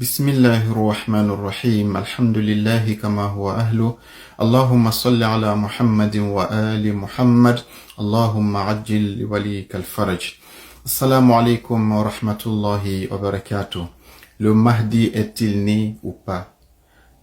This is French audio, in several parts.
بسم الله الرحمن الرحيم الحمد لله كما هو أهله اللهم صل على محمد وآل محمد اللهم عجل لوليك الفرج. Assalamu alaikum wa rahmatullahi wa barakatuh. Le Mahdi est-il né ou pas?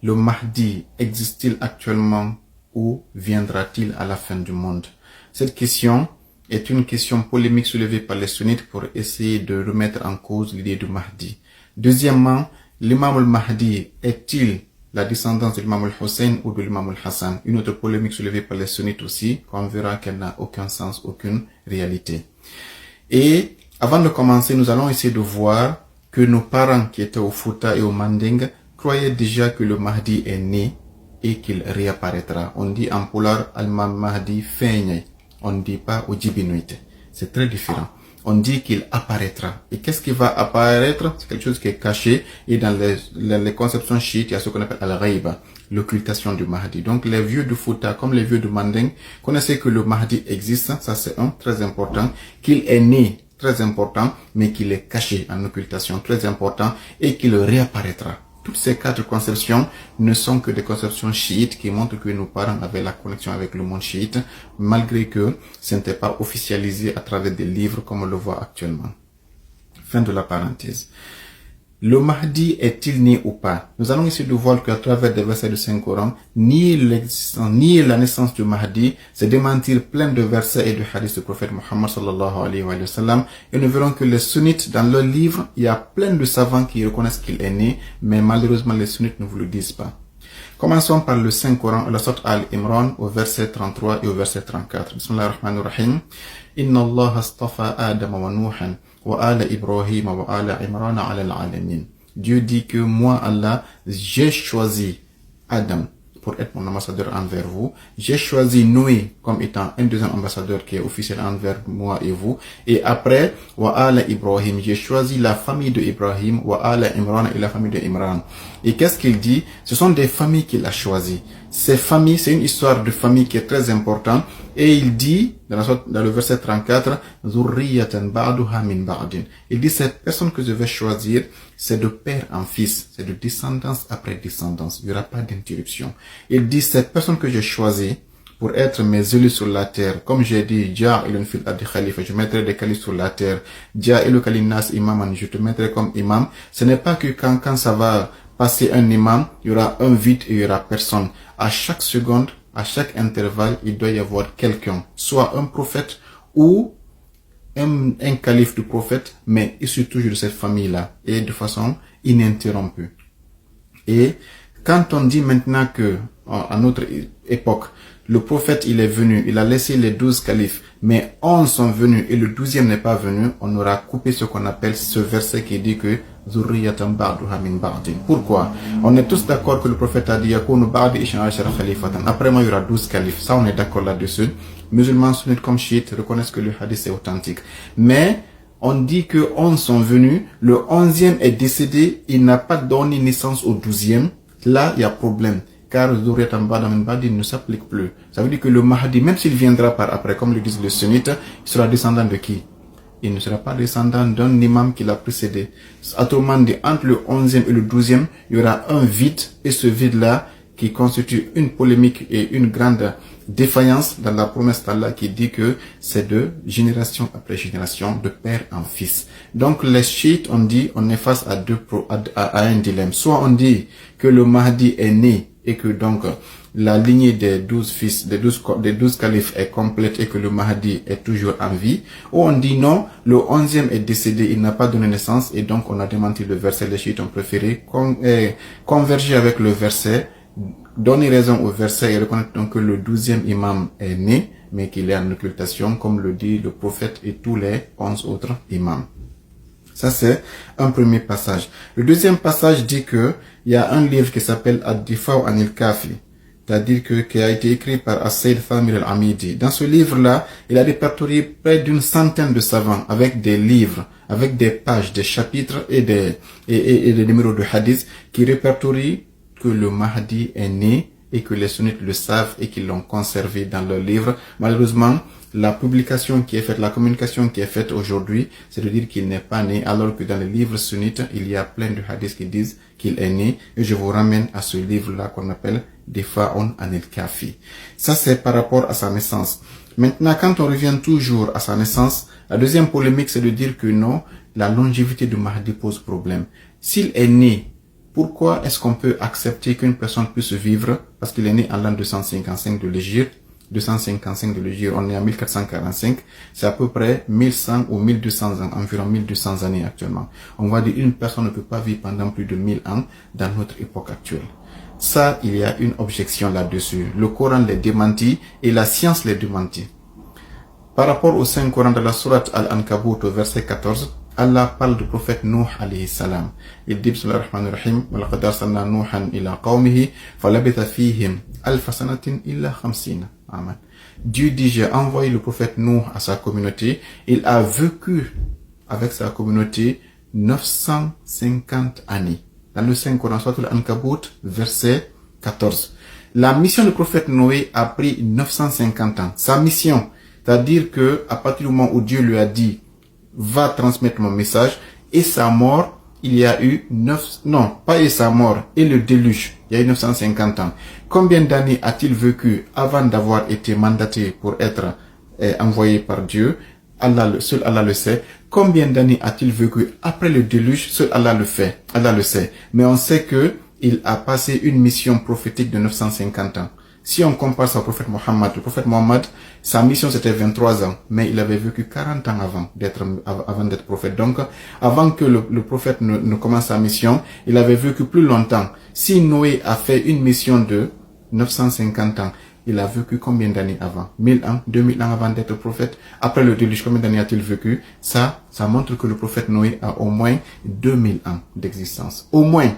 Le Mahdi existe-t-il actuellement ou viendra-t-il à la fin du monde? Cette question est une question polémique soulevée par les sunnites pour essayer de remettre en cause l'idée du Mahdi. Deuxièmement, l'imam al-Mahdi est-il la descendance de l'imam al-Hussein ou de l'imam al-Hassan? Une autre polémique soulevée par les sunnites aussi, qu'on verra qu'elle n'a aucun sens, aucune réalité. Et avant de commencer, nous allons essayer de voir que nos parents qui étaient au Fouta et au Manding croyaient déjà que le Mahdi est né et qu'il réapparaîtra. On dit en polar al-Imam Mahdi feeñay. On ne dit pas au Djibinoïte. C'est très différent. On dit qu'il apparaîtra. Et qu'est-ce qui va apparaître? C'est quelque chose qui est caché. Et dans les conceptions chiites, il y a ce qu'on appelle al-Ghaiba, l'occultation du Mahdi. Donc les vieux du Fouta, comme les vieux du Manding, connaissaient que le Mahdi existe. Ça c'est un, très important. Qu'il est né, très important, mais qu'il est caché en occultation, très important, et qu'il réapparaîtra. Toutes ces quatre conceptions ne sont que des conceptions chiites qui montrent que nos parents avaient la connexion avec le monde chiite, malgré que ce n'était pas officialisé à travers des livres comme on le voit actuellement. Fin de la parenthèse. Le Mahdi est-il né ou pas? Nous allons essayer de voir qu'à travers des versets du Saint-Coran, nier l'existence, nier la naissance du Mahdi, c'est démentir plein de versets et de hadiths du prophète Muhammad sallallahu alayhi wa sallam. Et nous verrons que les sunnites, dans leurs livres, il y a plein de savants qui reconnaissent qu'il est né, mais malheureusement les sunnites ne vous le disent pas. Commençons par le Saint-Coran, la sourate Al-Imran, au verset 33 et au verset 34. Bismillahirrahmanirrahim. Inna Allah astafa Adam wa Nuhan wa ala Ibrahim wa ala Imran ala al-alamin. Dieu dit que moi, Allah, j'ai choisi Adam pour être mon ambassadeur envers vous. J'ai choisi Noé comme étant un deuxième ambassadeur qui est officiel envers moi et vous. Et après, wa ala Ibrahim, j'ai choisi la famille de Ibrahim, wa ala Imran et la famille de Imran. Et qu'est-ce qu'il dit? Ce sont des familles qu'il a choisies. Ces familles, c'est une histoire de famille qui est très importante. Et il dit, dans le verset 34, Zurriyatan ba'duha min ba'din. Il dit, cette personne que je vais choisir, c'est de père en fils, c'est de descendance après descendance. Il n'y aura pas d'interruption. Il dit, cette personne que j'ai choisie pour être mes élus sur la terre, comme j'ai dit, Ja'ilun fil ardi khalifa, je mettrai des califes sur la terre. Ja'ilu kalinas imaman, je te mettrai comme imam. Ce n'est pas que quand ça va passer un imam, il y aura un vide et il y aura personne. À chaque seconde, à chaque intervalle, il doit y avoir quelqu'un, soit un prophète ou un calife du prophète, mais issu toujours de cette famille-là, et de façon ininterrompue. Et quand on dit maintenant que, à notre époque, le prophète, il est venu, il a laissé les 12 califes, mais 11 sont venus et le 12e n'est pas venu, on aura coupé ce qu'on appelle ce verset qui dit que Zurriyatan ba'duha min ba'din. Pourquoi? On est tous d'accord que le prophète a dit Yakunu ba'di ishna ashara khalifatan. Après moi, il y aura 12 califes. Ça, on est d'accord là-dessus. Musulmans, sunnites comme chiites reconnaissent que le hadith est authentique. Mais on dit que 11 sont venus, le 11e est décédé, il n'a pas donné naissance au 12e. Là, il y a problème. Car Zurriyatan ba'da min ba'din ne s'applique plus. Ça veut dire que le Mahdi, même s'il viendra par après, comme le disent les sunnites, il sera descendant de qui? Il ne sera pas descendant d'un imam qui l'a précédé. Autrement dit, entre le 11e et le 12e, il y aura un vide, et ce vide-là, qui constitue une polémique et une grande défaillance dans la promesse d'Allah qui dit que c'est de génération après génération, de père en fils. Donc les chiites, on dit, on est face à un dilemme. Soit on dit que le Mahdi est né et que donc la lignée des 12 fils, des 12 califes est complète et que le Mahdi est toujours en vie, ou on dit non, le 11e est décédé, il n'a pas donné naissance, et donc on a démenti le verset. Les chiites ont préféré converger avec le verset, donner raison au verset et reconnaître donc que le 12e imam est né, mais qu'il est en occultation, comme le dit le prophète et tous les 11 autres imams. Ça, c'est un premier passage. Le deuxième passage dit que il y a un livre qui s'appelle Ad-Difa'u Anil Kafi, c'est-à-dire qui a été écrit par As-Sayyid Thamir al-Amidi. Dans ce livre-là, il a répertorié près d'une centaine de savants avec des livres, avec des pages, des chapitres et des numéros de hadith qui répertorient que le Mahdi est né et que les sunnites le savent et qu'ils l'ont conservé dans leurs livres. Malheureusement, la publication qui est faite, la communication qui est faite aujourd'hui, c'est de dire qu'il n'est pas né, alors que dans les livres sunnites, il y a plein de hadiths qui disent qu'il est né. Et je vous ramène à ce livre-là qu'on appelle Difa'un anil Kafi. Ça, c'est par rapport à sa naissance. Maintenant, quand on revient toujours à sa naissance, la deuxième polémique, c'est de dire que non, la longévité de Mahdi pose problème. S'il est né, pourquoi est-ce qu'on peut accepter qu'une personne puisse vivre, parce qu'il est né en l'an 255 de l'Hégire, 255 de l'Hégire, on est en 1445, c'est à peu près 1100 ou 1200 ans, environ 1200 années actuellement. On va dire une personne ne peut pas vivre pendant plus de 1000 ans dans notre époque actuelle. Ça, il y a une objection là-dessus. Le Coran les démentit et la science les démentit. Par rapport au Saint-Coran de la sourate Al-Ankabut au verset 14, Allah parle du prophète Nuh alayhi salam. Il dit, Bismillahir Rahmanir Rahim, wa laqad arsalna Nuhan ila qawmihi, falabitha fihim alfa sanatin illa khamsina. Amen. Dieu dit, j'ai envoyé le prophète Nuh à sa communauté. Il a vécu avec sa communauté 950 années. Dans le Saint-Coran, sourate Al-Ankabut, verset 14. La mission du prophète Noé a pris 950 ans. Sa mission, c'est-à-dire que à partir du moment où Dieu lui a dit va transmettre mon message, et sa mort, il y a eu sa mort et le déluge, il y a eu 950 ans. Combien d'années a-t-il vécu avant d'avoir été mandaté pour être envoyé par Dieu? Seul Allah le sait. Combien d'années a-t-il vécu après le déluge? Seul Allah le sait. Mais on sait que il a passé une mission prophétique de 950 ans. Si on compare ça au prophète Mohammed, le prophète Mohammed, sa mission c'était 23 ans, mais il avait vécu 40 ans avant d'être prophète. Donc, avant que le prophète ne commence sa mission, il avait vécu plus longtemps. Si Noé a fait une mission de 950 ans, il a vécu combien d'années avant? 1000 ans, 2000 ans avant d'être prophète. Après le déluge, combien d'années a-t-il vécu? Ça montre que le prophète Noé a au moins 2000 ans d'existence. Au moins.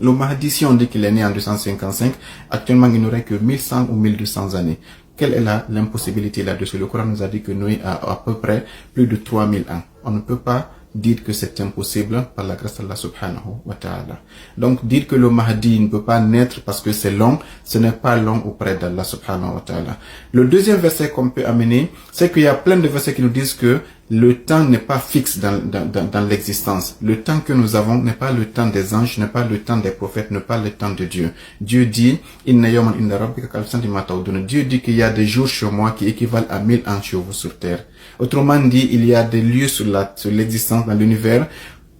Le Mahdi, si on dit qu'il est né en 255, actuellement il n'aurait que 1100 ou 1200 années. Quelle est l'impossibilité là-dessus? Le Coran nous a dit que Noé a à peu près plus de 3000 ans. On ne peut pas dire que c'est impossible par la grâce d'Allah subhanahu wa ta'ala. Donc dire que le Mahdi ne peut pas naître parce que c'est long, ce n'est pas long auprès d'Allah subhanahu wa ta'ala. Le deuxième verset qu'on peut amener, c'est qu'il y a plein de versets qui nous disent que le temps n'est pas fixe dans l'existence. Le temps que nous avons n'est pas le temps des anges, n'est pas le temps des prophètes, n'est pas le temps de Dieu. Dieu dit, Dieu dit qu'il y a des jours chez moi qui équivalent à 1000 ans chez vous sur terre. Autrement dit, il y a des lieux sur l'existence dans l'univers.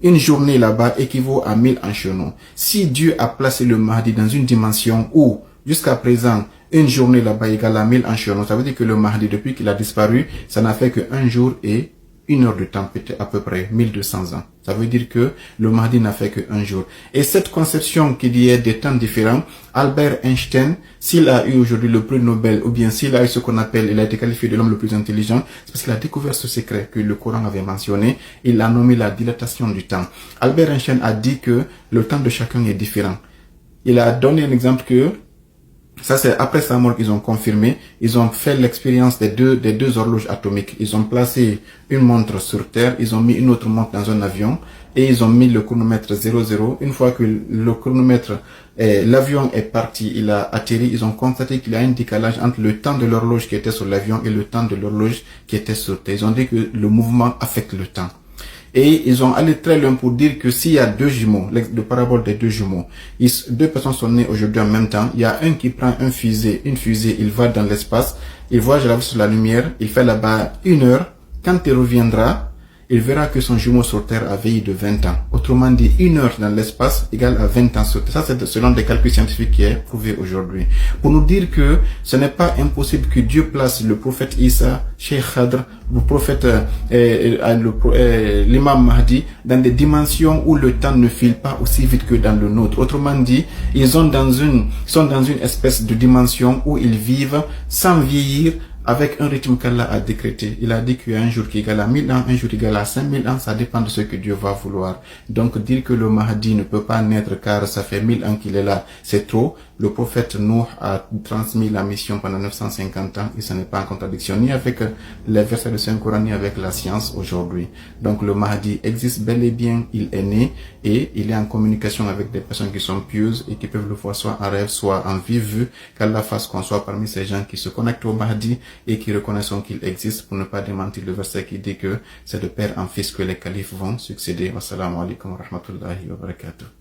Une journée là-bas équivaut à 1000 ans chez nous. Si Dieu a placé le Mahdi dans une dimension où, jusqu'à présent, une journée là-bas égale à 1000 ans chez nous, ça veut dire que le Mahdi, depuis qu'il a disparu, ça n'a fait qu'un jour et 1 heure de temps, peut-être à peu près 1200 ans. Ça veut dire que le Mahdi n'a fait qu'un jour. Et cette conception qu'il y ait des temps différents, Albert Einstein, s'il a eu aujourd'hui le prix Nobel, ou bien s'il a eu ce qu'on appelle, il a été qualifié de l'homme le plus intelligent, c'est parce qu'il a découvert ce secret que le Coran avait mentionné. Il a nommé la dilatation du temps. Albert Einstein a dit que le temps de chacun est différent. Il a donné un exemple que ça, c'est après sa mort qu'ils ont confirmé. Ils ont fait l'expérience des deux horloges atomiques. Ils ont placé une montre sur Terre. Ils ont mis une autre montre dans un avion. Et ils ont mis le chronomètre 00. Une fois que le chronomètre, l'avion est parti, il a atterri, ils ont constaté qu'il y a un décalage entre le temps de l'horloge qui était sur l'avion et le temps de l'horloge qui était sur Terre. Ils ont dit que le mouvement affecte le temps. Et ils ont allé très loin pour dire que s'il y a deux jumeaux, le parabole des deux jumeaux, deux personnes sont nées aujourd'hui en même temps, il y a un qui prend une fusée, il va dans l'espace, il voyage la sur la lumière, il fait là-bas 1 heure, quand il reviendra, il verra que son jumeau sur Terre a vieilli de 20 ans. Autrement dit, 1 heure dans l'espace égale à 20 ans sur Terre. Ça, c'est selon des calculs scientifiques qui est prouvé aujourd'hui. Pour nous dire que ce n'est pas impossible que Dieu place le prophète Isa, Cheikh Khadr, le prophète, l'imam Mahdi, dans des dimensions où le temps ne file pas aussi vite que dans le nôtre. Autrement dit, ils sont dans une espèce de dimension où ils vivent sans vieillir, avec un rythme qu'Allah a décrété. Il a dit qu'il y a un jour qui est égal à 1000 ans, un jour égal à 5000 ans, ça dépend de ce que Dieu va vouloir. Donc dire que le Mahdi ne peut pas naître car ça fait 1000 ans qu'il est là, c'est trop. Le prophète Nuh a transmis la mission pendant 950 ans et ce n'est pas en contradiction ni avec les versets de Saint-Coran ni avec la science aujourd'hui. Donc le Mahdi existe bel et bien, il est né et il est en communication avec des personnes qui sont pieuses et qui peuvent le voir soit en rêve, soit en vive vue, qu'Allah fasse qu'on soit parmi ces gens qui se connectent au Mahdi et qui reconnaissent qu'il existe, pour ne pas démentir le verset qui dit que c'est de père en fils que les califes vont succéder. Wassalamu alaikum wa rahmatullahi wa barakatuh.